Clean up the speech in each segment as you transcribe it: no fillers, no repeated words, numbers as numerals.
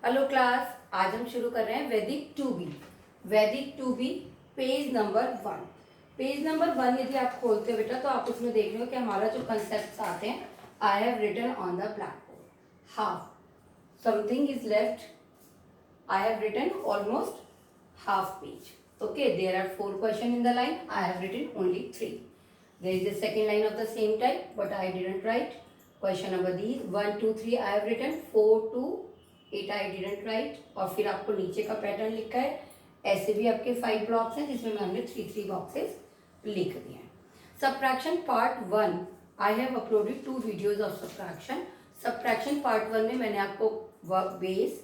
Hello class, आज हम शुरू कर रहे हैं वैदिक 2B। वैदिक 2B page number 1। Page number 1 यदि आप खोलते हो बेटा तो आप उसमें देख रहे हो कि हमारा जो कंसेप्ट आते हैं, I have written on the blackboard half something is left. I have written almost half page. Okay, there are 4 questions in the line. I have written only 3. There is a second line of the same type, but I didn't write. Question number these 1, 2, 3 I have written. 4 to 8 I didn't write. और फिर आपको नीचे का pattern लिखा है। ऐसे भी आपके 5 ब्लॉक्स हैं जिसमें हमने 3 बॉक्सेस लिख दिए हैं। Subtraction part 1 I have uploaded 2 videos of subtraction. Subtraction part 1 में मैंने आपको बेस,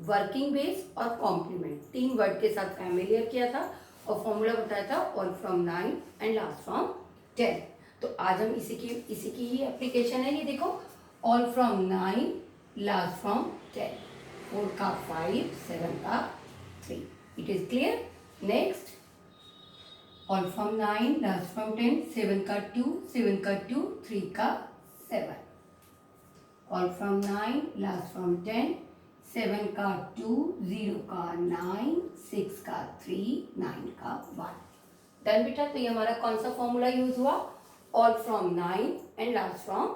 वर्किंग बेस और कॉम्प्लीमेंट 3 वर्ड के साथ फैमिलियर किया था और फॉर्मूला बताया था all from 9 and last from 10। तो आज हम इसी की ही एप्लीकेशन है। ये देखो, ऑल फ्रॉम 9 लास्ट फ्रॉम 10, 4 का 5, 7 का 3। It is clear. Next, all from 9 last from 10, 7 का 2, 7 का 2, 3 का 7। ऑल फ्रॉम 9 लास्ट फ्रॉम 10, 7 का 2, 0 का 9, 6 का 3, 9 का 1। डन बेटा। तो ये हमारा कौन सा फॉर्मूला यूज हुआ? All from 9 and last from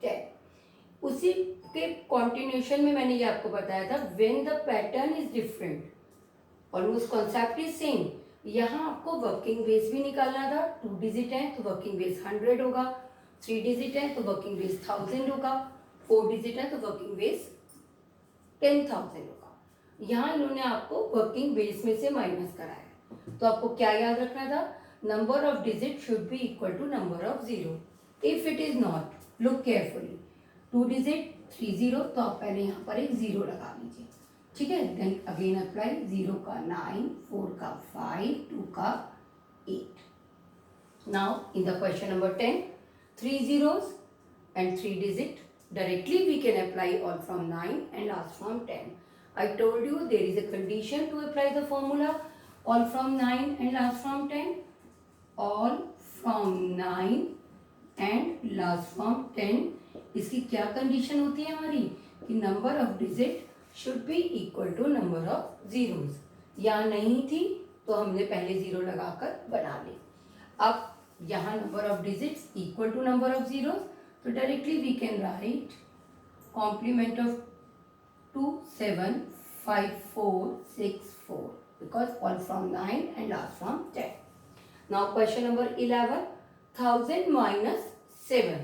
10। उसी के कॉन्टिन्यूशन में मैंने ये आपको बताया था, when the pattern is different almost concept is same. यहाँ आपको वर्किंग बेस भी निकालना था। 2 डिजिट है तो वर्किंग बेस 100 होगा, 3 डिजिट है तो वर्किंग बेस 1000 होगा, 4 डिजिट है तो वर्किंग बेस 10,000 होगा। यहाँ इन्होंने आपको वर्किंग बेस में से माइनस कराया। तो आपको क्या याद रखना था? Number of digit should be equal to number of zero. If it is not, look carefully, 2 digit 30 तो आप पहले यहाँ पर एक 0 लगा लीजिए। ठीक है, देन अगेन अप्लाई। 0 का 9, 4 का 5, 2 का 8। Now in the question number 10, 3 zeros and 3 digit. Directly we can apply all from 9 and last from 10. I told you there is a condition to apply the formula all from 9 and last from 10. All from 9 and last from 10. इसकी क्या condition होती है हमारी कि number of digit should be equal to number of zeros. यहाँ नहीं थी तो हमने पहले 0 लगाकर बना ली। अब यहाँ number of digits equal to number of zeros, so directly we can write complement of 2, 7, 5, 4, 6, 4 because all from 9 and last from 10. Now question number 11, 1000 minus 7.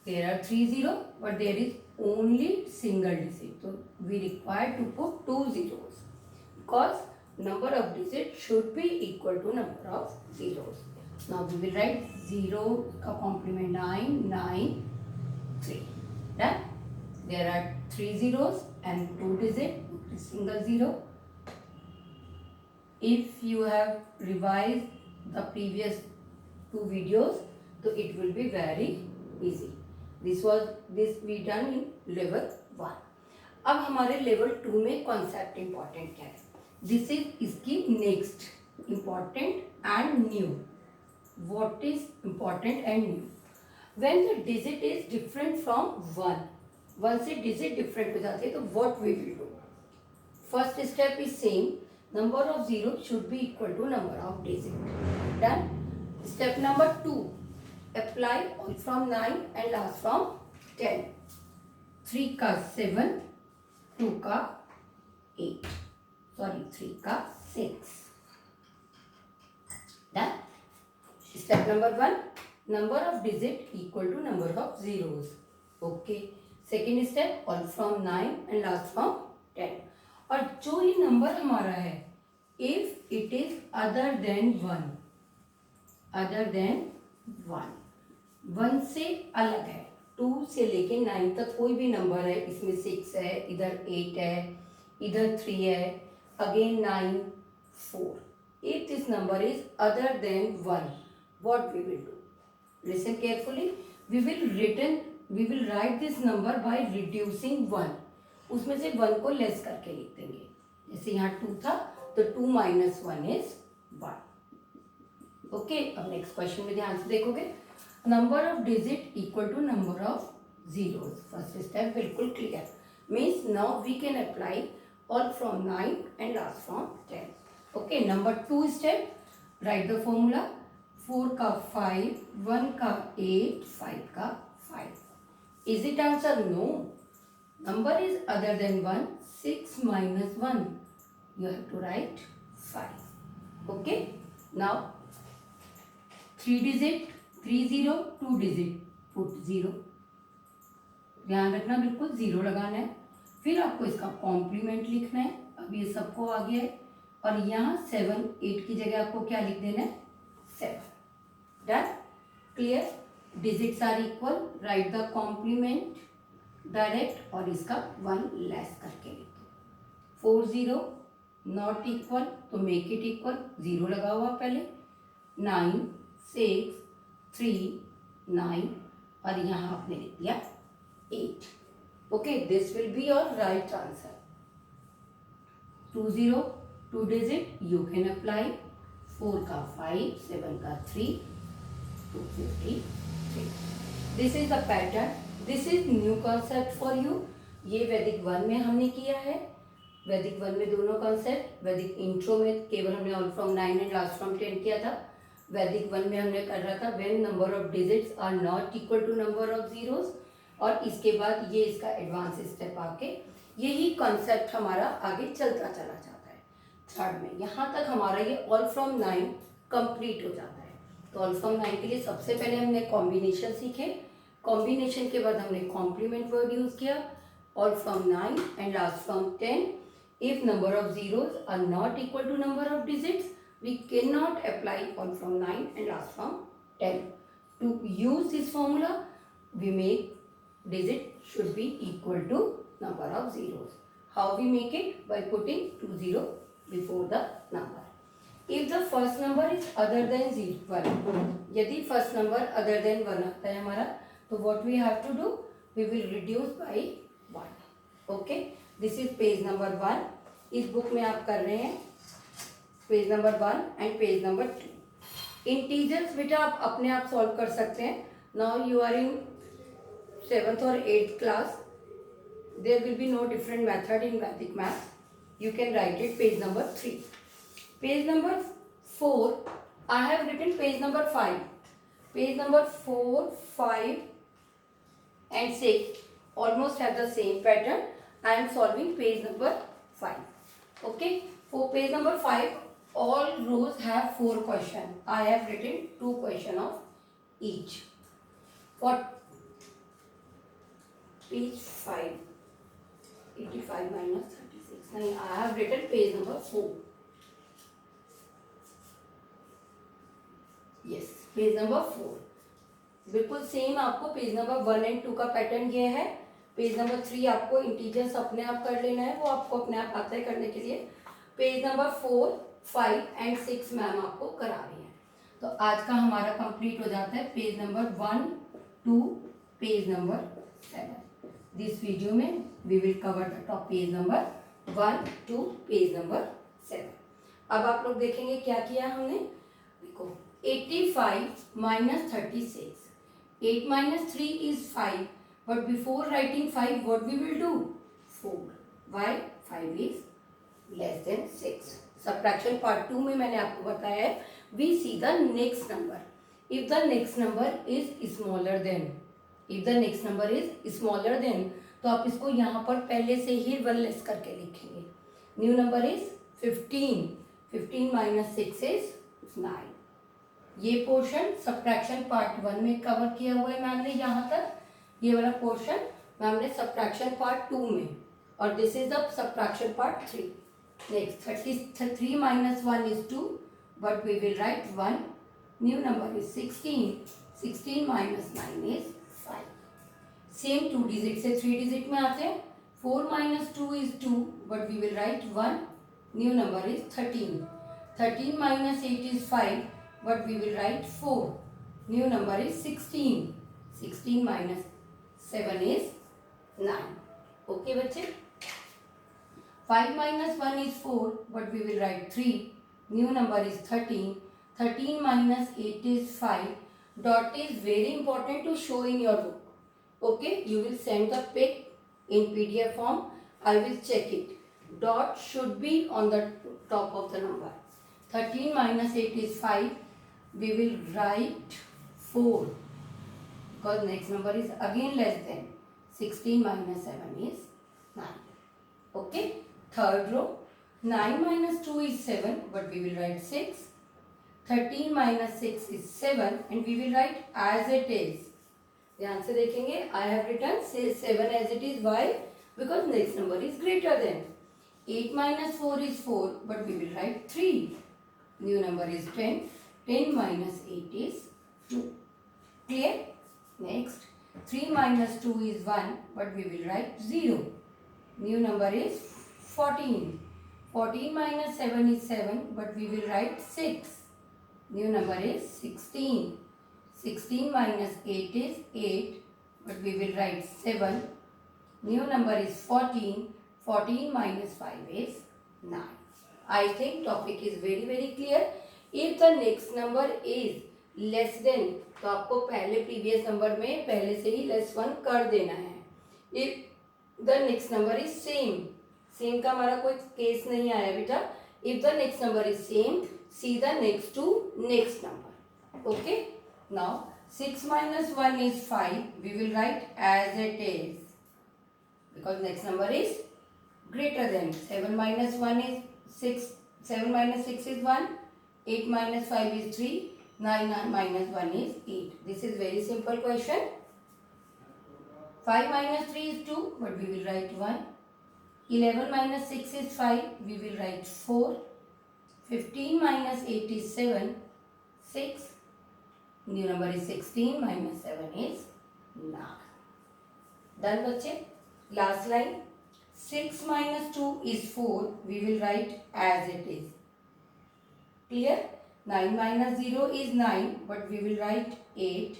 There are 3 0 but there is only single digit. So we require to put 2 zeros because number of digits should be equal to number of zeros. Now we will write 0 का complement 9, 9, 3. Done. There are 3 zeros and 2 digit, single zero. If you have revised the previous 2 videos, so it will be very easy. This we done in level 1. अब हमारे level 2 में concept important क्या है? This is इसकी next important and new. What is important and new? When the digit is different from 1, 1 से digit different हो जाती है तो what we will do? First step is same, number of zero should be equal to number of digit. Done. Step number 2, apply all from 9 and last from 10. 3 का 7, 2 का 8, sorry 3 का 6. Done. Step number 1, number of digit equal to number of zeros. Okay. Second step, all from 9 and last from 10. और जो ये number हमारा है, if it is other than 1, other than 1, 1 से अलग है, 2 से लेके 9 तक कोई भी नंबर है, इसमें 6 है, इधर 8 है, इधर 3 है, again 9, 4. If this number is other than 1, what we will do? Listen carefully. We will write this number by reducing 1. उसमें से 1 को लेस करके लिख देंगे। जैसे यहाँ 2 था तो 2 minus 1 is 1. ओके, अब नेक्स्ट क्वेश्चन में ध्यान से देखोगे। Number of digit equal to number of zeros. First step बिल्कुल clear. Means now we can apply all from 9 and last from 10. Okay, number 2 step, write the formula. 4 का 5, 1 का 8, 5 का 5. Is it answer? No. Number is other than 1. 6 minus 1. You have to write 5. Okay. Now 3 digit, 3 0, 2 digit, put 0. ध्यान रखना, बिल्कुल 0 लगाना है. फिर आपको इसका कॉम्प्लीमेंट लिखना है. अब ये सबको आ गया है और यहाँ 7 8 की जगह आपको क्या लिख देना है? 7. Done. Clear. Digits are equal, right the complement direct और इसका 1 लेस करके लिख दो. 4 0 नॉट इक्वल तो मेक इट इक्वल, 0 लगा हुआ पहले. 9 6 3 9 और यहाँ आपने लिख दिया 8. Okay, this will be your right answer. 2 0 2 digit you can apply. 4 का 5, 7 का 3, 253. This is the pattern. This is new concept for you. ये वैदिक 1 में हमने किया है. वैदिक 1 में दोनों कॉन्सेप्ट. वैदिक इंट्रो में केवल हमने all from 9 and last from 10 किया था. वैदिक 1 में हमने कर रहा था when number of digits are not equal to number of zeros. और इसके बाद ये इसका एडवांस स्टेप आके यही कॉन्सेप्ट हमारा आगे चलता चला जाता है. थर्ड में यहाँ तक हमारा ये ऑल फ्रॉम 9 कंप्लीट हो जाता है. तो ऑल फ्रॉम 9 के लिए सबसे पहले हमने कॉम्बिनेशन सीखे. कॉम्बिनेशन के बाद हमने कॉम्प्लीमेंट वर्ड यूज किया. All from 9 and last from 10. If number of zeros are not equal to number of digits we cannot apply all from 9 and last from 10. To use this formula, we make digit should be equal to number of zeros. How we make it? By putting 2 0 before the number. If the first number is other than 1, यदि first number other than 1 आता है हमारा, तो what we have to do? We will reduce by 1. Okay? This is page number 1. इस book में आप कर रहे हैं page number 1 and page number 2. Integers बेटा आप अपने आप सॉल्व कर सकते हैं. Now you are in 7th और 8th class. There will be no different method in Vedic math. You can write it page number 3. Page number 4 I have written page number 5. Page number 4 5 and 6 almost have the same pattern. I am solving page number 5. Okay, for page number 5 all rows have 4 questions. I have written 2 questions of each. For page 5, 85 minus 36. Now I have written page number 4. Yes, page number 4. बिल्कुल same आपको page number 1 and 2 का pattern ये है. Page number 3 आपको integers अपने आप कर लेना है, वो आपको अपने आप आता है करने के लिए. पेज नंबर 4 5 एंड 6 मैम आपको करा रही है. तो आज का हमारा कंप्लीट हो जाता है page number 1 2 page number 7. This video में we will cover the top page number 1 2 page number 7. अब आप लोग देखेंगे क्या किया हमने. देखो 85 minus 36. 8 minus 3 is 5. But before writing 5, what we will do? 4. Why? 5 is less than 6. Subtraction part 2 में मैंने आपको बताया है we see the next number. If the next number is smaller than, if the next number is smaller than, तो आप इसको यहाँ पर पहले से ही 1 लेस करके लिखेंगे. New number is 15. 15 minus 6 is 9. ये पोर्शन सब्ट्रैक्शन पार्ट 1 में कवर किया हुआ है मैम ने यहाँ तक. ये वाला पोर्शन मैम ने सब्ट्रैक्शन पार्ट 2 में, और this is the subtraction part 3. Next 33 minus 1 is 2, but we will write 1. New number is 16. 16 minus 9 is 5. Same 2 digit से 3 digit में आते हैं. 4 minus 2 is 2, but we will write 1. New number is 13. 13 minus 8 is 5, but we will write 4. New number is 16. 16 minus 7 is 9. Okay बच्चे. 5 minus 1 is 4, but we will write 3. New number is 13. 13 minus 8 is 5. Dot is very important to show in your book. Okay, you will send the pic in PDF form. I will check it. dot should be on the top of the number. 13 minus 8 is 5. We will write 4 because next number is again less than. 16 minus 7 is 9. Okay. Third row. 9 minus 2 is 7, but we will write 6. 13 minus 6 is 7 and we will write as it is. ध्यान से देखेंगे. I have written 7 as it is. Why? Because next number is greater than. 8 minus 4 is 4, but we will write 3. New number is 10. 10 minus 8 is 2. Clear? Next. 3 minus 2 is 1, but we will write 0. New number is 14. 14 minus 7 is 7, but we will write 6. New number is 16. 16 minus 8 is 8, but we will write 7. New number is 14. 14 minus 5 is 9. I think topic is very very clear. If the next number is less than, तो आपको पहले previous number में पहले से ही less 1 कर देना है. If the next number is same, same का हमारा कोई केस नहीं आया बेटा. If the next number is same, see the next to next number. Okay. Now 6 minus 1 is 5. We will write as it is because next number is greater than. 7 minus 1 is 6. 7 minus 6 is 1. 8 minus 5 is 3. 9 minus 1 is 8. This is very simple question. 5 minus 3 is 2, but we will write 1. 11 minus 6 is 5. We will write 4. 15 minus 8 is 7. 6. New number is 16 minus 7 is 9. Done बच्चे. Last line. 6 minus 2 is 4. We will write as it is. Clear? 9 minus 0 is 9, but we will write 8.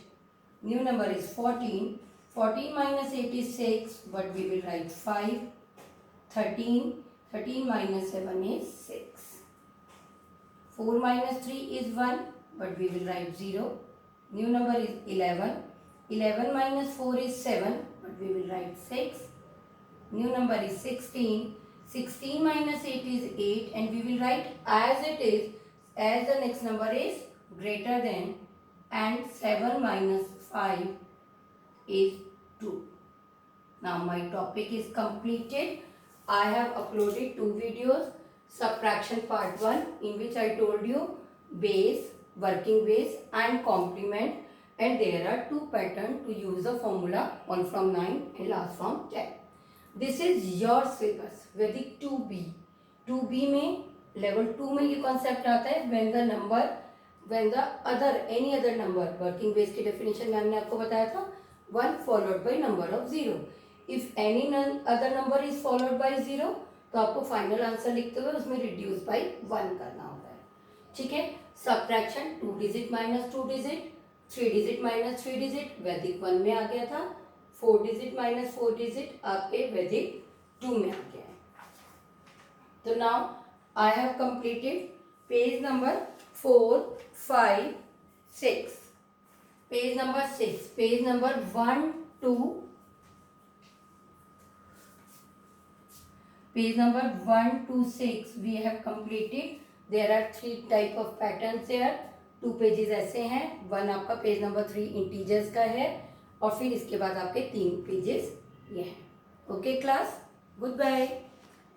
New number is 14. 14 minus 8 is 6, but we will write 5. 13. 13 minus 7 is 6. 4 minus 3 is 1, but we will write 0. New number is 11. 11 minus 4 is 7, but we will write 6. New number is 16. 16 minus 8 is 8, and we will write as it is, as the next number is greater than, and 7 minus 5 is 2. Now my topic is completed. I have uploaded 2 videos. Subtraction part 1, in which I told you base, working base and complement, and there are 2 patterns to use the formula, one from 9 and last from 10. This is your syllabus, Vedic 2B. 2B में level 2 में ये concept आता है when the other any other number, working base की definition में हमने आपको बताया था, 1 followed by number of 0. If any other number is followed by 0, तो आपको फाइनल आंसर लिखते हुए उसमें रिड्यूस बाई 1 करना होता है. ठीक है. Subtraction 2 digit minus 2 digit, 3 digit minus 3 digit वैदिक 1 में आ गया था. 4 डिजिट माइनस 4 डिजिट आपके वैदिक 2 में आ गया है. तो now I have completed page number 4, 5, 6. Page number 6, page number 1, 2, page number 1 to 6 we have completed. There are 3 type of patterns here. 2 pages ऐसे हैं. 1 आपका पेज नंबर 3 इंटीजर्स का है और फिर इसके बाद आपके 3 पेजेस ये हैं. Okay class, good bye.